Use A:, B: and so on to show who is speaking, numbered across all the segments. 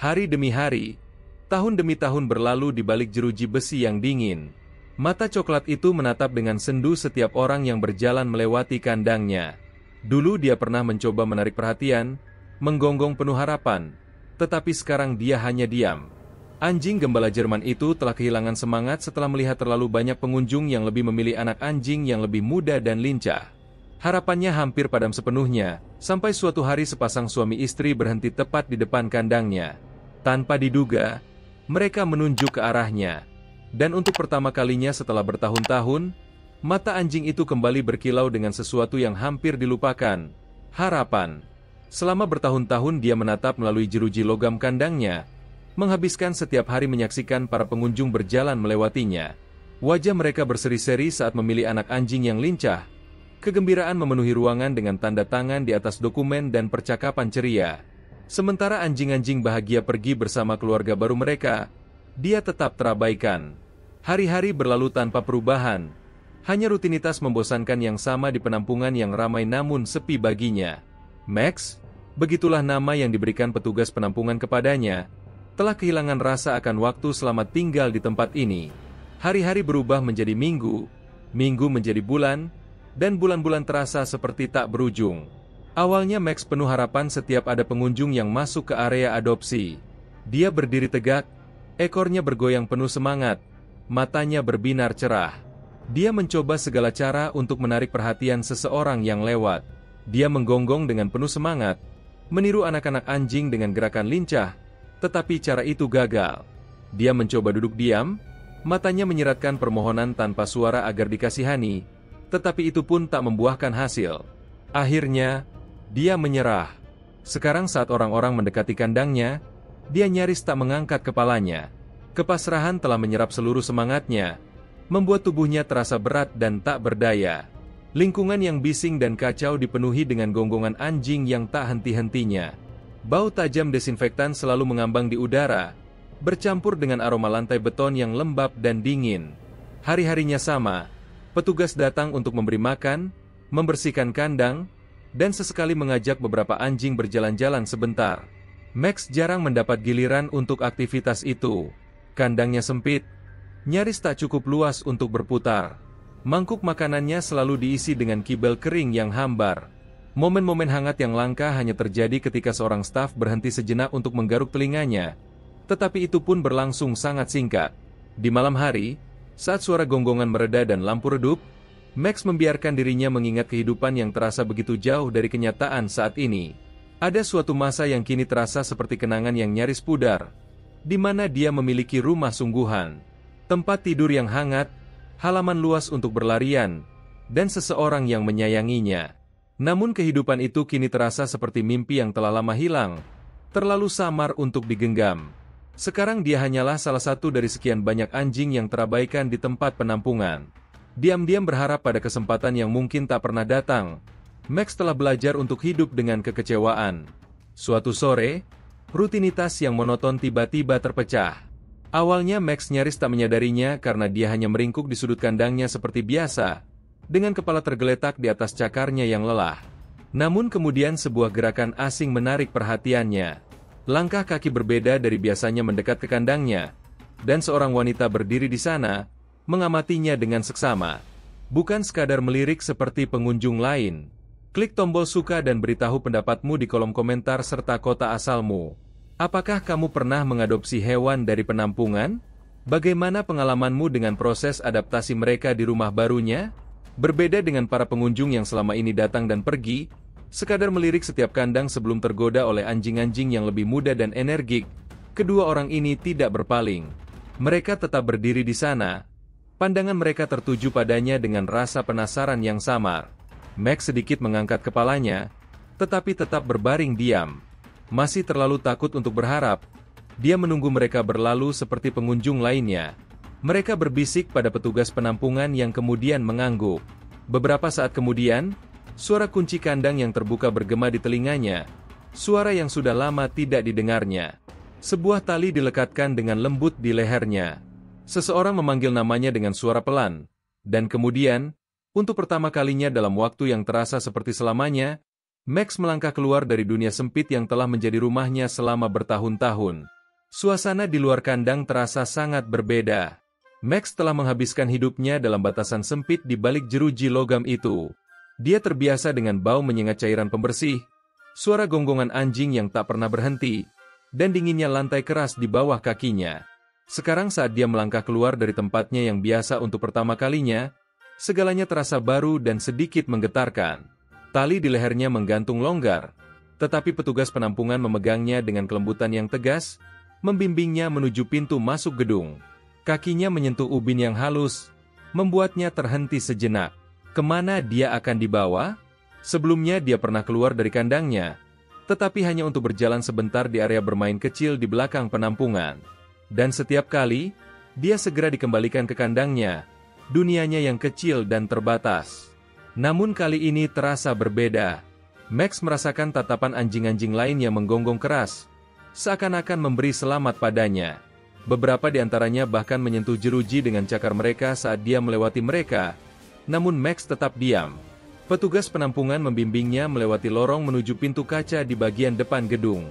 A: Hari demi hari, tahun demi tahun berlalu di balik jeruji besi yang dingin. Mata coklat itu menatap dengan sendu setiap orang yang berjalan melewati kandangnya. Dulu dia pernah mencoba menarik perhatian, menggonggong penuh harapan, tetapi sekarang dia hanya diam. Anjing gembala Jerman itu telah kehilangan semangat setelah melihat terlalu banyak pengunjung yang lebih memilih anak anjing yang lebih muda dan lincah. Harapannya hampir padam sepenuhnya, sampai suatu hari sepasang suami istri berhenti tepat di depan kandangnya. Tanpa diduga, mereka menunjuk ke arahnya. Dan untuk pertama kalinya setelah bertahun-tahun, mata anjing itu kembali berkilau dengan sesuatu yang hampir dilupakan. Harapan. Selama bertahun-tahun dia menatap melalui jeruji logam kandangnya, menghabiskan setiap hari menyaksikan para pengunjung berjalan melewatinya. Wajah mereka berseri-seri saat memilih anak anjing yang lincah. Kegembiraan memenuhi ruangan dengan tanda tangan di atas dokumen dan percakapan ceria. Sementara anjing-anjing bahagia pergi bersama keluarga baru mereka, dia tetap terabaikan. Hari-hari berlalu tanpa perubahan. Hanya rutinitas membosankan yang sama di penampungan yang ramai namun sepi baginya. Max, begitulah nama yang diberikan petugas penampungan kepadanya, telah kehilangan rasa akan waktu selama tinggal di tempat ini. Hari-hari berubah menjadi minggu, minggu menjadi bulan, dan bulan-bulan terasa seperti tak berujung. Awalnya Max penuh harapan setiap ada pengunjung yang masuk ke area adopsi. Dia berdiri tegak, ekornya bergoyang penuh semangat, matanya berbinar cerah. Dia mencoba segala cara untuk menarik perhatian seseorang yang lewat. Dia menggonggong dengan penuh semangat, meniru anak-anak anjing dengan gerakan lincah, tetapi cara itu gagal. Dia mencoba duduk diam, matanya menyiratkan permohonan tanpa suara agar dikasihani, tetapi itu pun tak membuahkan hasil. Akhirnya, dia menyerah. Sekarang saat orang-orang mendekati kandangnya, dia nyaris tak mengangkat kepalanya. Kepasrahan telah menyerap seluruh semangatnya, membuat tubuhnya terasa berat dan tak berdaya. Lingkungan yang bising dan kacau dipenuhi dengan gonggongan anjing yang tak henti-hentinya. Bau tajam desinfektan selalu mengambang di udara, bercampur dengan aroma lantai beton yang lembab dan dingin. Hari-harinya sama, petugas datang untuk memberi makan, membersihkan kandang, dan sesekali mengajak beberapa anjing berjalan-jalan sebentar. Max jarang mendapat giliran untuk aktivitas itu. Kandangnya sempit, nyaris tak cukup luas untuk berputar. Mangkuk makanannya selalu diisi dengan kibel kering yang hambar. Momen-momen hangat yang langka hanya terjadi ketika seorang staf berhenti sejenak untuk menggaruk telinganya. Tetapi itu pun berlangsung sangat singkat. Di malam hari, saat suara gonggongan mereda dan lampu redup, Max membiarkan dirinya mengingat kehidupan yang terasa begitu jauh dari kenyataan saat ini. Ada suatu masa yang kini terasa seperti kenangan yang nyaris pudar, di mana dia memiliki rumah sungguhan, tempat tidur yang hangat, halaman luas untuk berlarian, dan seseorang yang menyayanginya. Namun kehidupan itu kini terasa seperti mimpi yang telah lama hilang, terlalu samar untuk digenggam. Sekarang dia hanyalah salah satu dari sekian banyak anjing yang terabaikan di tempat penampungan. Diam-diam berharap pada kesempatan yang mungkin tak pernah datang, Max telah belajar untuk hidup dengan kekecewaan. Suatu sore, rutinitas yang monoton tiba-tiba terpecah. Awalnya Max nyaris tak menyadarinya karena dia hanya meringkuk di sudut kandangnya seperti biasa, dengan kepala tergeletak di atas cakarnya yang lelah. Namun kemudian sebuah gerakan asing menarik perhatiannya. Langkah kaki berbeda dari biasanya mendekat ke kandangnya, dan seorang wanita berdiri di sana, mengamatinya dengan seksama. Bukan sekadar melirik seperti pengunjung lain. Klik tombol suka dan beritahu pendapatmu di kolom komentar serta kota asalmu. Apakah kamu pernah mengadopsi hewan dari penampungan? Bagaimana pengalamanmu dengan proses adaptasi mereka di rumah barunya? Berbeda dengan para pengunjung yang selama ini datang dan pergi, sekadar melirik setiap kandang sebelum tergoda oleh anjing-anjing yang lebih muda dan energik, kedua orang ini tidak berpaling. Mereka tetap berdiri di sana. Pandangan mereka tertuju padanya dengan rasa penasaran yang samar. Max sedikit mengangkat kepalanya, tetapi tetap berbaring diam. Masih terlalu takut untuk berharap. Dia menunggu mereka berlalu seperti pengunjung lainnya. Mereka berbisik pada petugas penampungan yang kemudian mengangguk. Beberapa saat kemudian, suara kunci kandang yang terbuka bergema di telinganya. Suara yang sudah lama tidak didengarnya. Sebuah tali dilekatkan dengan lembut di lehernya. Seseorang memanggil namanya dengan suara pelan. Dan kemudian, untuk pertama kalinya dalam waktu yang terasa seperti selamanya, Max melangkah keluar dari dunia sempit yang telah menjadi rumahnya selama bertahun-tahun. Suasana di luar kandang terasa sangat berbeda. Max telah menghabiskan hidupnya dalam batasan sempit di balik jeruji logam itu. Dia terbiasa dengan bau menyengat cairan pembersih, suara gonggongan anjing yang tak pernah berhenti, dan dinginnya lantai keras di bawah kakinya. Sekarang saat dia melangkah keluar dari tempatnya yang biasa untuk pertama kalinya, segalanya terasa baru dan sedikit menggetarkan. Tali di lehernya menggantung longgar, tetapi petugas penampungan memegangnya dengan kelembutan yang tegas, membimbingnya menuju pintu masuk gedung. Kakinya menyentuh ubin yang halus, membuatnya terhenti sejenak. Kemana dia akan dibawa? Sebelumnya dia pernah keluar dari kandangnya, tetapi hanya untuk berjalan sebentar di area bermain kecil di belakang penampungan. Dan setiap kali, dia segera dikembalikan ke kandangnya, dunianya yang kecil dan terbatas. Namun kali ini terasa berbeda. Max merasakan tatapan anjing-anjing lain yang menggonggong keras, seakan-akan memberi selamat padanya. Beberapa di antaranya bahkan menyentuh jeruji dengan cakar mereka saat dia melewati mereka, namun Max tetap diam. Petugas penampungan membimbingnya melewati lorong menuju pintu kaca di bagian depan gedung.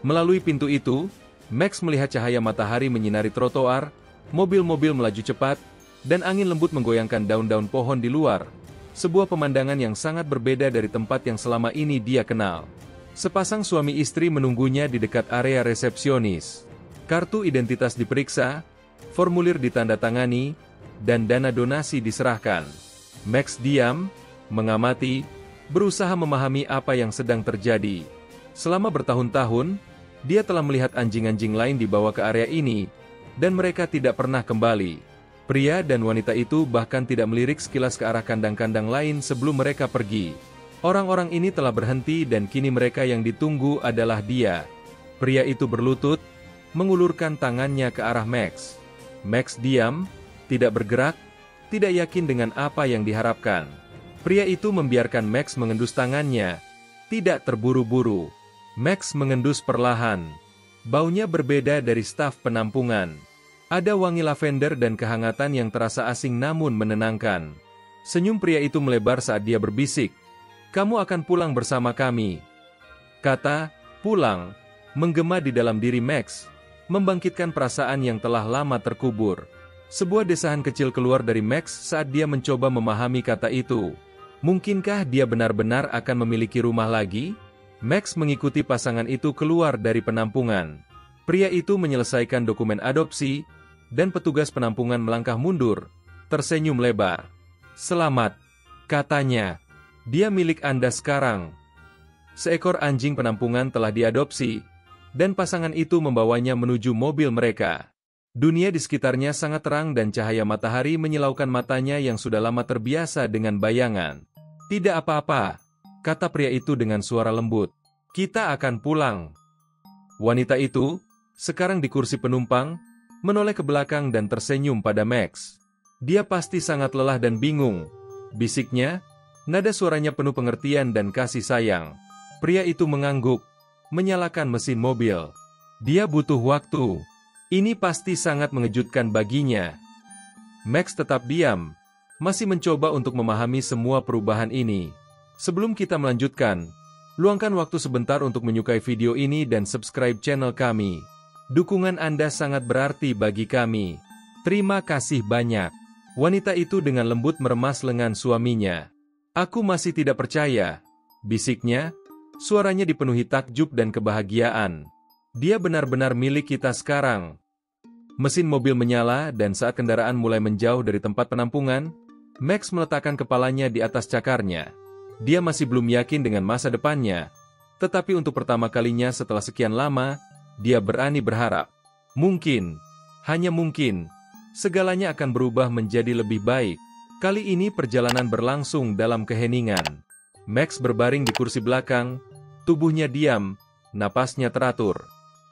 A: Melalui pintu itu, Max melihat cahaya matahari menyinari trotoar, mobil-mobil melaju cepat, dan angin lembut menggoyangkan daun-daun pohon di luar. Sebuah pemandangan yang sangat berbeda dari tempat yang selama ini dia kenal. Sepasang suami istri menunggunya di dekat area resepsionis. Kartu identitas diperiksa, formulir ditandatangani, dan dana donasi diserahkan. Max diam, mengamati, berusaha memahami apa yang sedang terjadi. Selama bertahun-tahun, dia telah melihat anjing-anjing lain dibawa ke area ini, dan mereka tidak pernah kembali. Pria dan wanita itu bahkan tidak melirik sekilas ke arah kandang-kandang lain sebelum mereka pergi. Orang-orang ini telah berhenti dan kini mereka yang ditunggu adalah dia. Pria itu berlutut, mengulurkan tangannya ke arah Max. Max diam, tidak bergerak, tidak yakin dengan apa yang diharapkan. Pria itu membiarkan Max mengendus tangannya, tidak terburu-buru. Max mengendus perlahan. Baunya berbeda dari staf penampungan. Ada wangi lavender dan kehangatan yang terasa asing namun menenangkan. Senyum pria itu melebar saat dia berbisik. "Kamu akan pulang bersama kami." Kata, pulang, menggema di dalam diri Max, membangkitkan perasaan yang telah lama terkubur. Sebuah desahan kecil keluar dari Max saat dia mencoba memahami kata itu. Mungkinkah dia benar-benar akan memiliki rumah lagi? Max mengikuti pasangan itu keluar dari penampungan. Pria itu menyelesaikan dokumen adopsi, dan petugas penampungan melangkah mundur, tersenyum lebar. "Selamat," katanya. "Dia milik Anda sekarang." Seekor anjing penampungan telah diadopsi, dan pasangan itu membawanya menuju mobil mereka. Dunia di sekitarnya sangat terang dan cahaya matahari menyilaukan matanya yang sudah lama terbiasa dengan bayangan. "Tidak apa-apa," kata pria itu dengan suara lembut. "Kita akan pulang." Wanita itu, sekarang di kursi penumpang, menoleh ke belakang dan tersenyum pada Max. "Dia pasti sangat lelah dan bingung," bisiknya, nada suaranya penuh pengertian dan kasih sayang. Pria itu mengangguk, menyalakan mesin mobil. Dia butuh waktu. Ini pasti sangat mengejutkan baginya. Max tetap diam, masih mencoba untuk memahami semua perubahan ini. Sebelum kita melanjutkan, luangkan waktu sebentar untuk menyukai video ini dan subscribe channel kami. Dukungan Anda sangat berarti bagi kami. Terima kasih banyak. Wanita itu dengan lembut meremas lengan suaminya. "Aku masih tidak percaya," bisiknya, suaranya dipenuhi takjub dan kebahagiaan. "Dia benar-benar milik kita sekarang." Mesin mobil menyala dan saat kendaraan mulai menjauh dari tempat penampungan, Max meletakkan kepalanya di atas cakarnya. Dia masih belum yakin dengan masa depannya, tetapi untuk pertama kalinya setelah sekian lama, dia berani berharap. Mungkin, hanya mungkin, segalanya akan berubah menjadi lebih baik. Kali ini perjalanan berlangsung dalam keheningan. Max berbaring di kursi belakang, tubuhnya diam, napasnya teratur.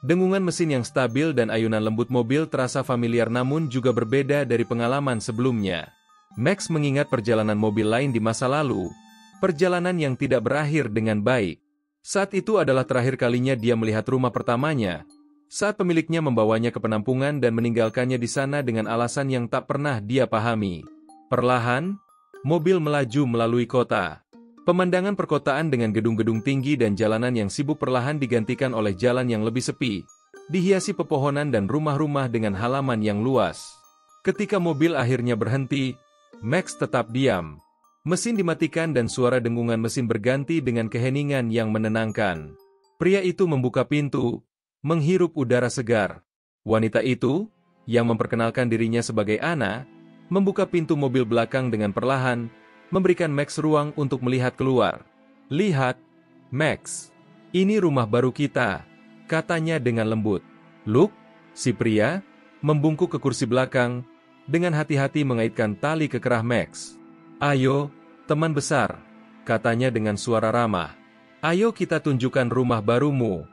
A: Dengungan mesin yang stabil dan ayunan lembut mobil terasa familiar namun juga berbeda dari pengalaman sebelumnya. Max mengingat perjalanan mobil lain di masa lalu, perjalanan yang tidak berakhir dengan baik. Saat itu adalah terakhir kalinya dia melihat rumah pertamanya, saat pemiliknya membawanya ke penampungan dan meninggalkannya di sana dengan alasan yang tak pernah dia pahami. Perlahan, mobil melaju melalui kota. Pemandangan perkotaan dengan gedung-gedung tinggi dan jalanan yang sibuk perlahan digantikan oleh jalan yang lebih sepi, dihiasi pepohonan dan rumah-rumah dengan halaman yang luas. Ketika mobil akhirnya berhenti, Max tetap diam. Mesin dimatikan dan suara dengungan mesin berganti dengan keheningan yang menenangkan. Pria itu membuka pintu, menghirup udara segar. Wanita itu, yang memperkenalkan dirinya sebagai Anna, membuka pintu mobil belakang dengan perlahan, memberikan Max ruang untuk melihat keluar. "Lihat, Max. Ini rumah baru kita," katanya dengan lembut. Luke, si pria, membungkuk ke kursi belakang, dengan hati-hati mengaitkan tali ke kerah Max. "Ayo, teman besar," katanya dengan suara ramah. "Ayo kita tunjukkan rumah barumu."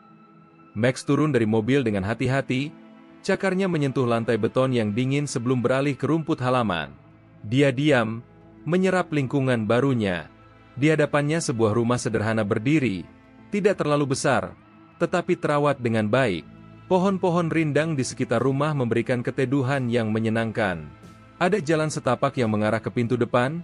A: Max turun dari mobil dengan hati-hati, cakarnya menyentuh lantai beton yang dingin sebelum beralih ke rumput halaman. Dia diam, menyerap lingkungan barunya. Di hadapannya sebuah rumah sederhana berdiri, tidak terlalu besar, tetapi terawat dengan baik. Pohon-pohon rindang di sekitar rumah memberikan keteduhan yang menyenangkan. Ada jalan setapak yang mengarah ke pintu depan,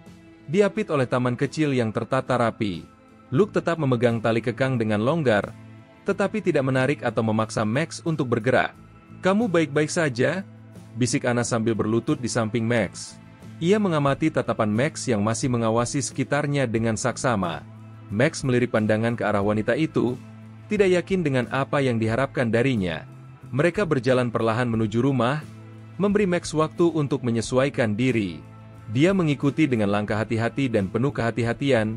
A: diapit oleh taman kecil yang tertata rapi. Luke tetap memegang tali kekang dengan longgar, tetapi tidak menarik atau memaksa Max untuk bergerak. "Kamu baik-baik saja?" bisik Anna sambil berlutut di samping Max. Ia mengamati tatapan Max yang masih mengawasi sekitarnya dengan saksama. Max melirik pandangan ke arah wanita itu, tidak yakin dengan apa yang diharapkan darinya. Mereka berjalan perlahan menuju rumah, memberi Max waktu untuk menyesuaikan diri. Dia mengikuti dengan langkah hati-hati dan penuh kehati-hatian,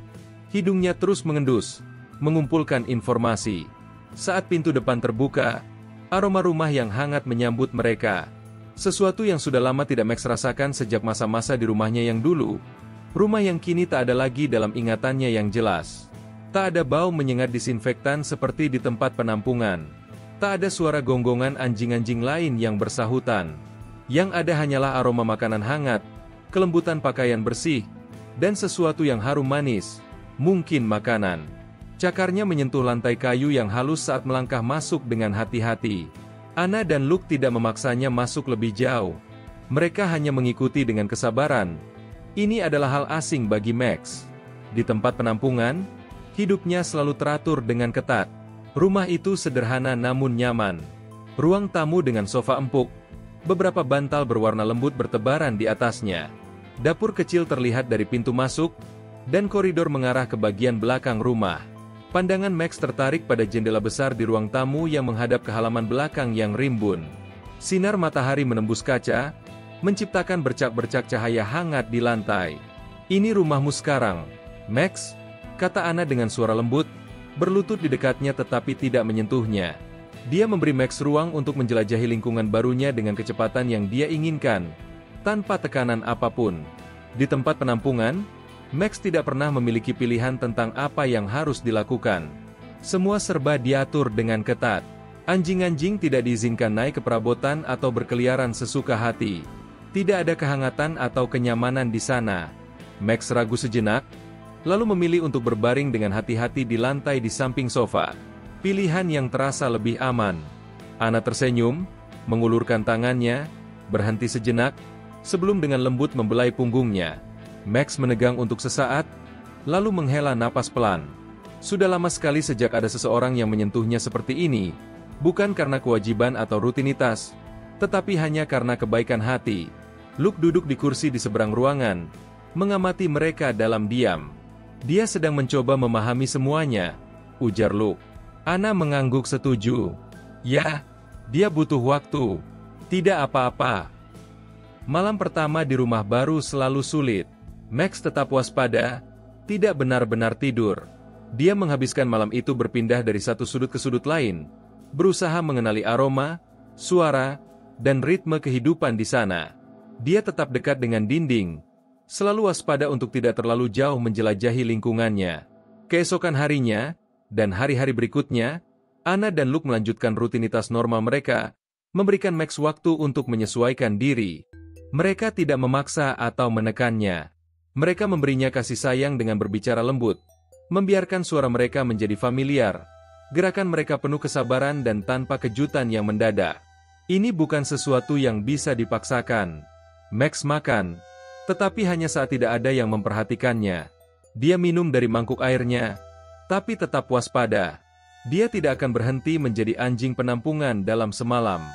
A: hidungnya terus mengendus, mengumpulkan informasi. Saat pintu depan terbuka, aroma rumah yang hangat menyambut mereka. Sesuatu yang sudah lama tidak Max rasakan sejak masa-masa di rumahnya yang dulu. Rumah yang kini tak ada lagi dalam ingatannya yang jelas. Tak ada bau menyengat disinfektan seperti di tempat penampungan. Tak ada suara gonggongan anjing-anjing lain yang bersahutan. Yang ada hanyalah aroma makanan hangat, kelembutan pakaian bersih, dan sesuatu yang harum manis, mungkin makanan. Cakarnya menyentuh lantai kayu yang halus saat melangkah masuk dengan hati-hati. Anna dan Luke tidak memaksanya masuk lebih jauh. Mereka hanya mengikuti dengan kesabaran. Ini adalah hal asing bagi Max. Di tempat penampungan, hidupnya selalu teratur dengan ketat. Rumah itu sederhana namun nyaman. Ruang tamu dengan sofa empuk, beberapa bantal berwarna lembut bertebaran di atasnya. Dapur kecil terlihat dari pintu masuk, dan koridor mengarah ke bagian belakang rumah. Pandangan Max tertarik pada jendela besar di ruang tamu yang menghadap ke halaman belakang yang rimbun. Sinar matahari menembus kaca, menciptakan bercak-bercak cahaya hangat di lantai. "Ini rumahmu sekarang, Max," kata Anna dengan suara lembut, berlutut di dekatnya tetapi tidak menyentuhnya. Dia memberi Max ruang untuk menjelajahi lingkungan barunya dengan kecepatan yang dia inginkan, tanpa tekanan apapun. Di tempat penampungan, Max tidak pernah memiliki pilihan tentang apa yang harus dilakukan. Semua serba diatur dengan ketat. Anjing-anjing tidak diizinkan naik ke perabotan atau berkeliaran sesuka hati. Tidak ada kehangatan atau kenyamanan di sana. Max ragu sejenak, lalu memilih untuk berbaring dengan hati-hati di lantai di samping sofa. Pilihan yang terasa lebih aman. Anna tersenyum, mengulurkan tangannya, berhenti sejenak, sebelum dengan lembut membelai punggungnya. Max menegang untuk sesaat, lalu menghela napas pelan. Sudah lama sekali sejak ada seseorang yang menyentuhnya seperti ini, bukan karena kewajiban atau rutinitas, tetapi hanya karena kebaikan hati. Luke duduk di kursi di seberang ruangan, mengamati mereka dalam diam. "Dia sedang mencoba memahami semuanya," ujar Luke. Anna mengangguk setuju. "Ya, dia butuh waktu. Tidak apa-apa." Malam pertama di rumah baru selalu sulit. Max tetap waspada, tidak benar-benar tidur. Dia menghabiskan malam itu berpindah dari satu sudut ke sudut lain, berusaha mengenali aroma, suara, dan ritme kehidupan di sana. Dia tetap dekat dengan dinding, selalu waspada untuk tidak terlalu jauh menjelajahi lingkungannya. Keesokan harinya, dan hari-hari berikutnya, Anna dan Luke melanjutkan rutinitas normal mereka, memberikan Max waktu untuk menyesuaikan diri. Mereka tidak memaksa atau menekannya. Mereka memberinya kasih sayang dengan berbicara lembut, membiarkan suara mereka menjadi familiar, gerakan mereka penuh kesabaran dan tanpa kejutan yang mendadak. Ini bukan sesuatu yang bisa dipaksakan. Max makan, tetapi hanya saat tidak ada yang memperhatikannya. Dia minum dari mangkuk airnya, tapi tetap waspada. Dia tidak akan berhenti menjadi anjing penampungan dalam semalam.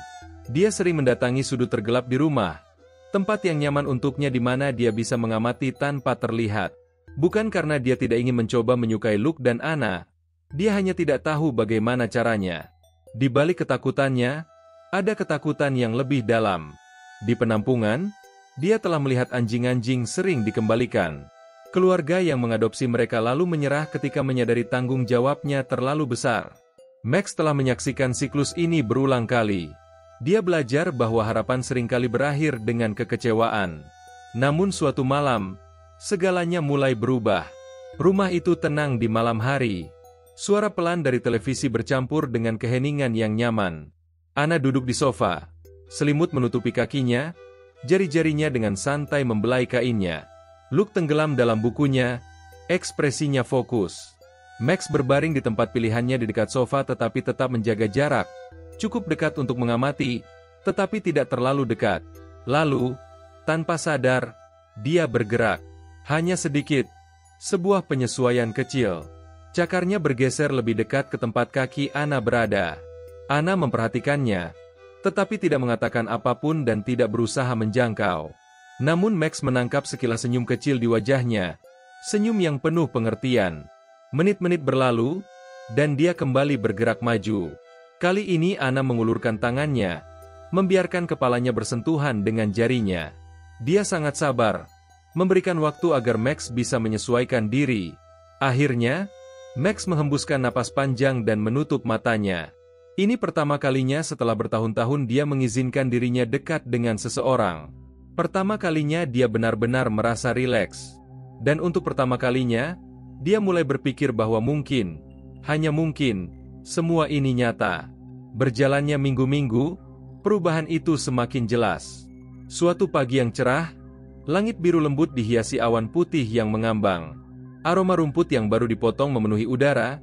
A: Dia sering mendatangi sudut tergelap di rumah, tempat yang nyaman untuknya di mana dia bisa mengamati tanpa terlihat. Bukan karena dia tidak ingin mencoba menyukai Luke dan Anna, dia hanya tidak tahu bagaimana caranya. Di balik ketakutannya, ada ketakutan yang lebih dalam. Di penampungan, dia telah melihat anjing-anjing sering dikembalikan. Keluarga yang mengadopsi mereka lalu menyerah ketika menyadari tanggung jawabnya terlalu besar. Max telah menyaksikan siklus ini berulang kali. Dia belajar bahwa harapan seringkali berakhir dengan kekecewaan. Namun suatu malam, segalanya mulai berubah. Rumah itu tenang di malam hari. Suara pelan dari televisi bercampur dengan keheningan yang nyaman. Anna duduk di sofa. Selimut menutupi kakinya, jari-jarinya dengan santai membelai kainnya. Luke tenggelam dalam bukunya, ekspresinya fokus. Max berbaring di tempat pilihannya di dekat sofa tetapi tetap menjaga jarak. Cukup dekat untuk mengamati, tetapi tidak terlalu dekat. Lalu, tanpa sadar, dia bergerak. Hanya sedikit, sebuah penyesuaian kecil. Cakarnya bergeser lebih dekat ke tempat kaki Anna berada. Anna memperhatikannya, tetapi tidak mengatakan apapun dan tidak berusaha menjangkau. Namun Max menangkap sekilas senyum kecil di wajahnya, senyum yang penuh pengertian. Menit-menit berlalu, dan dia kembali bergerak maju. Kali ini Anna mengulurkan tangannya, membiarkan kepalanya bersentuhan dengan jarinya. Dia sangat sabar, memberikan waktu agar Max bisa menyesuaikan diri. Akhirnya, Max menghembuskan napas panjang dan menutup matanya. Ini pertama kalinya setelah bertahun-tahun dia mengizinkan dirinya dekat dengan seseorang. Pertama kalinya dia benar-benar merasa rileks. Dan untuk pertama kalinya, dia mulai berpikir bahwa mungkin, hanya mungkin, semua ini nyata. Berjalannya minggu-minggu, perubahan itu semakin jelas. Suatu pagi yang cerah, langit biru lembut dihiasi awan putih yang mengambang. Aroma rumput yang baru dipotong memenuhi udara,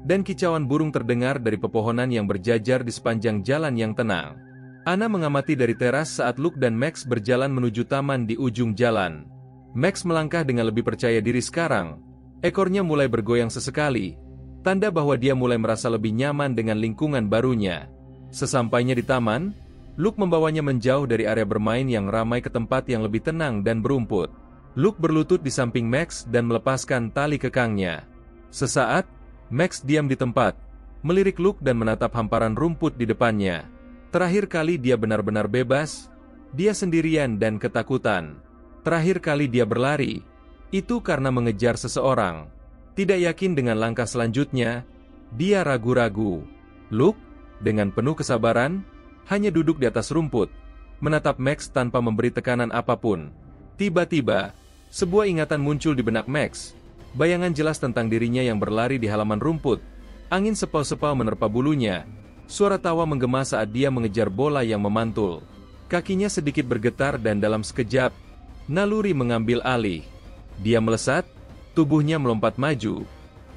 A: dan kicauan burung terdengar dari pepohonan yang berjajar di sepanjang jalan yang tenang. Anna mengamati dari teras saat Luke dan Max berjalan menuju taman di ujung jalan. Max melangkah dengan lebih percaya diri sekarang. Ekornya mulai bergoyang sesekali, tanda bahwa dia mulai merasa lebih nyaman dengan lingkungan barunya. Sesampainya di taman, Luke membawanya menjauh dari area bermain yang ramai ke tempat yang lebih tenang dan berumput. Luke berlutut di samping Max dan melepaskan tali kekangnya. Sesaat, Max diam di tempat, melirik Luke dan menatap hamparan rumput di depannya. Terakhir kali dia benar-benar bebas, dia sendirian dan ketakutan. Terakhir kali dia berlari, itu karena mengejar seseorang. Tidak yakin dengan langkah selanjutnya, dia ragu-ragu. Luke, dengan penuh kesabaran, hanya duduk di atas rumput, menatap Max tanpa memberi tekanan apapun. Tiba-tiba, sebuah ingatan muncul di benak Max. Bayangan jelas tentang dirinya yang berlari di halaman rumput. Angin sepau-sepau menerpa bulunya. Suara tawa menggema saat dia mengejar bola yang memantul. Kakinya sedikit bergetar dan dalam sekejap, naluri mengambil alih. Dia melesat, tubuhnya melompat maju.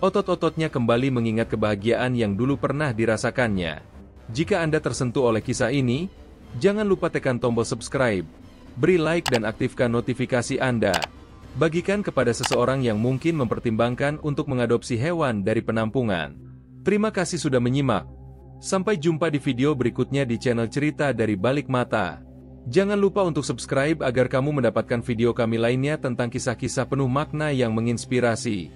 A: Otot-ototnya kembali mengingat kebahagiaan yang dulu pernah dirasakannya. Jika Anda tersentuh oleh kisah ini, jangan lupa tekan tombol subscribe, beri like dan aktifkan notifikasi Anda. Bagikan kepada seseorang yang mungkin mempertimbangkan untuk mengadopsi hewan dari penampungan. Terima kasih sudah menyimak. Sampai jumpa di video berikutnya di channel Cerita dari Balik Mata. Jangan lupa untuk subscribe agar kamu mendapatkan video kami lainnya tentang kisah-kisah penuh makna yang menginspirasi.